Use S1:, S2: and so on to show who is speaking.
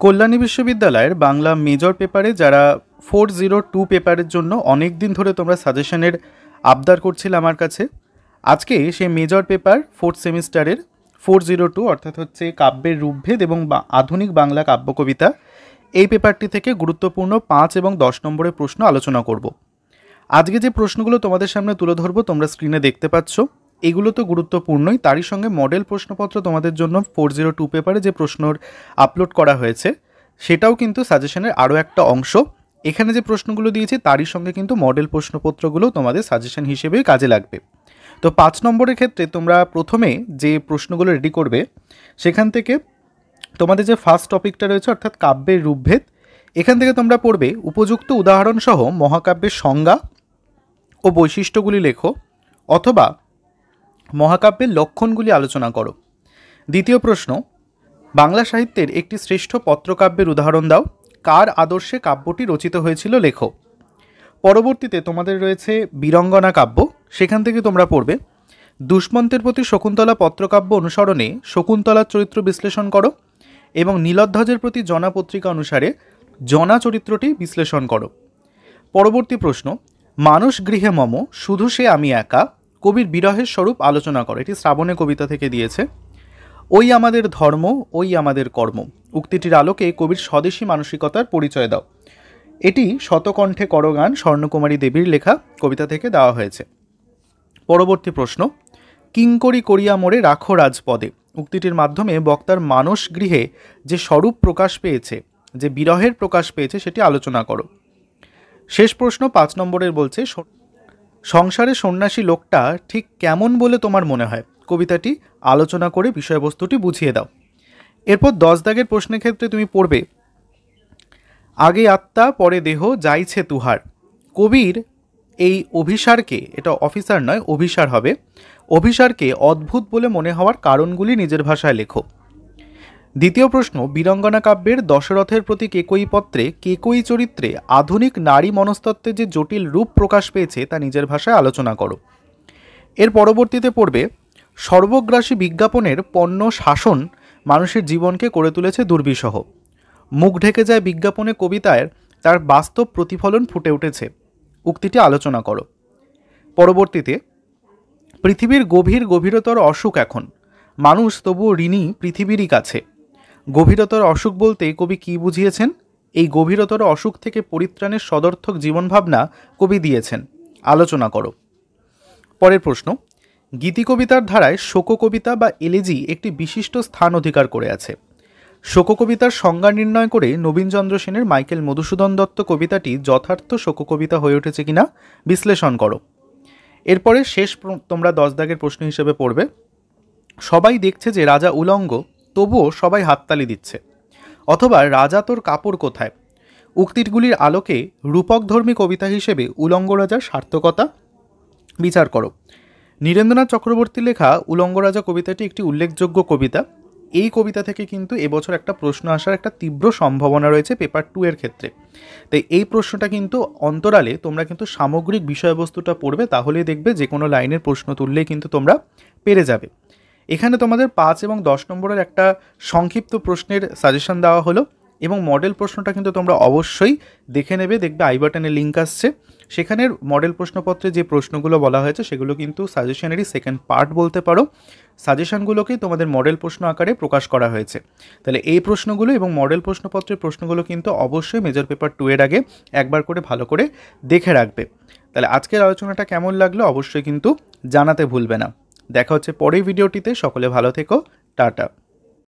S1: কল্যাণী বিশ্ববিদ্যালয়ের বাংলা মেজর পেপারে যারা 402 পেপারের জন্য অনেক দিন ধরে তোমরা সাজেশনের আবদার করছিলে আমার কাছে, আজকে সেই মেজর পেপার 4th সেমিস্টারের 402 অর্থাৎ হচ্ছে কাব্যের রূপভেদ এবং আধুনিক বাংলা কাব্য কবিতা, এই পেপারটি থেকে গুরুত্বপূর্ণ 5 এবং 10 নম্বরের প্রশ্ন আলোচনা করব। আজকে যে প্রশ্নগুলো তোমাদের সামনে তুলে ধরবো তোমরা স্ক্রিনে দেখতে পাচ্ছ, এগুলো তো গুরুত্বপূর্ণই, তারই সঙ্গে মডেল প্রশ্নপত্র তোমাদের জন্য 402 পেপারে যে প্রশ্নর আপলোড করা হয়েছে সেটাও কিন্তু সাজেশনের আরও একটা অংশ। এখানে যে প্রশ্নগুলো দিয়েছি তারই সঙ্গে কিন্তু মডেল প্রশ্নপত্রগুলো তোমাদের সাজেশন হিসেবেই কাজে লাগবে। তো 5 নম্বরের ক্ষেত্রে তোমরা প্রথমে যে প্রশ্নগুলো রেডি করবে সেখান থেকে তোমাদের যে ফার্স্ট টপিকটা রয়েছে অর্থাৎ কাব্যের রূপভেদ, এখান থেকে তোমরা পড়বে উপযুক্ত উদাহরণসহ মহাকাব্যের সংজ্ঞা ও বৈশিষ্ট্যগুলি লেখো, অথবা মহাকাব্যের লক্ষণগুলি আলোচনা করো। দ্বিতীয় প্রশ্ন, বাংলা সাহিত্যের একটি শ্রেষ্ঠ পত্রকাব্যের উদাহরণ দাও, কার আদর্শে কাব্যটি রচিত হয়েছিল লেখো। পরবর্তীতে তোমাদের রয়েছে বীরঙ্গনা কাব্য, সেখান থেকে তোমরা পড়বে দুষ্মন্তের প্রতি শকুন্তলা পত্রকাব্য অনুসরণে শকুন্তলার চরিত্র বিশ্লেষণ করো এবং নীলধ্বজের প্রতি জনা পত্রিকা অনুসারে জনা চরিত্রটি বিশ্লেষণ করো। পরবর্তী প্রশ্ন, মানুষ গৃহে মম শুধু সে আমি একা, কবির বিরহের স্বরূপ আলোচনা করো। এটি শ্রাবণে কবিতা থেকে দিয়েছে। ওই আমাদের ধর্ম, ওই আমাদের কর্ম উক্তিটির আলোকে কবির স্বদেশী মানসিকতার পরিচয় দাও। এটি শতকণ্ঠে করগান স্বর্ণকুমারী দেবীর লেখা কবিতা থেকে দেওয়া হয়েছে। পরবর্তী প্রশ্ন, কিঙ্করি করিয়া মোরে রাখো রাজপদে উক্তিটির মাধ্যমে বক্তার মানস গৃহে যে স্বরূপ প্রকাশ পেয়েছে, যে বিরহের প্রকাশ পেয়েছে সেটি আলোচনা করো। শেষ প্রশ্ন 5 নম্বরের বলছে, সংসারে সন্ন্যাসী লোকটা ঠিক কেমন বলে তোমার মনে হয়, কবিতাটি আলোচনা করে বিষয়বস্তুটি বুঝিয়ে দাও। এরপর 10 দাগের প্রশ্নের ক্ষেত্রে তুমি পড়বে আগে আত্মা পরে দেহ যাইছে তুহার। কবির এই অভিসারকে, এটা অফিসার নয় অভিসার হবে, অভিসারকে অদ্ভুত বলে মনে হওয়ার কারণগুলি নিজের ভাষায় লেখো। দ্বিতীয় প্রশ্ন, বীরঙ্গনা কাব্যের দশরথের প্রতি কেকয়ী পত্রে কেকয়ী চরিত্রে আধুনিক নারী মনস্তত্ত্বের যে জটিল রূপ প্রকাশ পেয়েছে তা নিজের ভাষায় আলোচনা করো। এর পরবর্তীতে পড়বে সর্বগ্রাসী বিজ্ঞাপনের পণ্য শাসন মানুষের জীবনকে করে তুলেছে দুর্বিষহ। মুখ ঢেকে যায় বিজ্ঞাপনে কবিতায় তার বাস্তব প্রতিফলন ফুটে উঠেছে, উক্তিটি আলোচনা করো। পরবর্তীতে পৃথিবীর গভীরতর অসুখ এখন, মানুষ তবুও ঋণী পৃথিবীরই কাছে। গভীরতর অসুখ বলতে কবি কী বুঝিয়েছেন, এই গভীরতর অসুখ থেকে পরিত্রাণের সদর্থক জীবনভাবনা কবি দিয়েছেন, আলোচনা করো। পরের প্রশ্ন, গীতিকবিতার ধারায় শোককবিতা বা এলেজি একটি বিশিষ্ট স্থান অধিকার করে আছে। শোককবিতার সংজ্ঞা নির্ণয় করে নবীনচন্দ্র সেনের মাইকেল মধুসূদন দত্ত কবিতাটি যথার্থ শোককবিতা হয়ে উঠেছে কিনা বিশ্লেষণ করো। এরপরে শেষ তোমরা 10 দাগের প্রশ্ন হিসেবে পড়বে সবাই দেখছে যে রাজা উলঙ্গ তবুও সবাই হাততালি দিচ্ছে, অথবা রাজা তোর কাপড় কোথায়। উক্তিগুলির আলোকে রূপকধর্মী কবিতা হিসেবে উলঙ্গ রাজার সার্থকতা বিচার করো। নীরেন্দ্রনাথ চক্রবর্তীর লেখা উলঙ্গ রাজা কবিতাটি একটি উল্লেখযোগ্য কবিতা। এই কবিতা থেকে কিন্তু এবছর একটা প্রশ্ন আসার একটা তীব্র সম্ভাবনা রয়েছে পেপার 2 এর ক্ষেত্রে। তাই এই প্রশ্নটা কিন্তু অন্তরালে তোমরা কিন্তু সামগ্রিক বিষয়বস্তুটা পড়বে, তাহলেই দেখবে যে কোনো লাইনের প্রশ্ন তুললেই কিন্তু তোমরা পেরে যাবে। এখানে তোমাদের 5 এবং 10 নম্বরের একটা সংক্ষিপ্ত প্রশ্নের সাজেশন দেওয়া হলো, এবং মডেল প্রশ্নটা কিন্তু তোমরা অবশ্যই দেখে নেবে, দেখবে আই বাটনে লিঙ্ক আসছে, সেখানের মডেল প্রশ্নপত্রে যে প্রশ্নগুলো বলা হয়েছে সেগুলো কিন্তু সাজেশনেরই সেকেন্ড পার্ট বলতে পারো। সাজেশনগুলোকেই তোমাদের মডেল প্রশ্ন আকারে প্রকাশ করা হয়েছে। তাহলে এই প্রশ্নগুলো এবং মডেল প্রশ্নপত্রের প্রশ্নগুলো কিন্তু অবশ্যই মেজর পেপার 2 এর আগে একবার করে ভালো করে দেখে রাখবে। তাহলে আজকের আলোচনাটা কেমন লাগলো অবশ্যই কিন্তু জানাতে ভুলবে না। দেখা হচ্ছে পরের ভিডিওটিতে, সকলে ভালো থেকো, টাটা।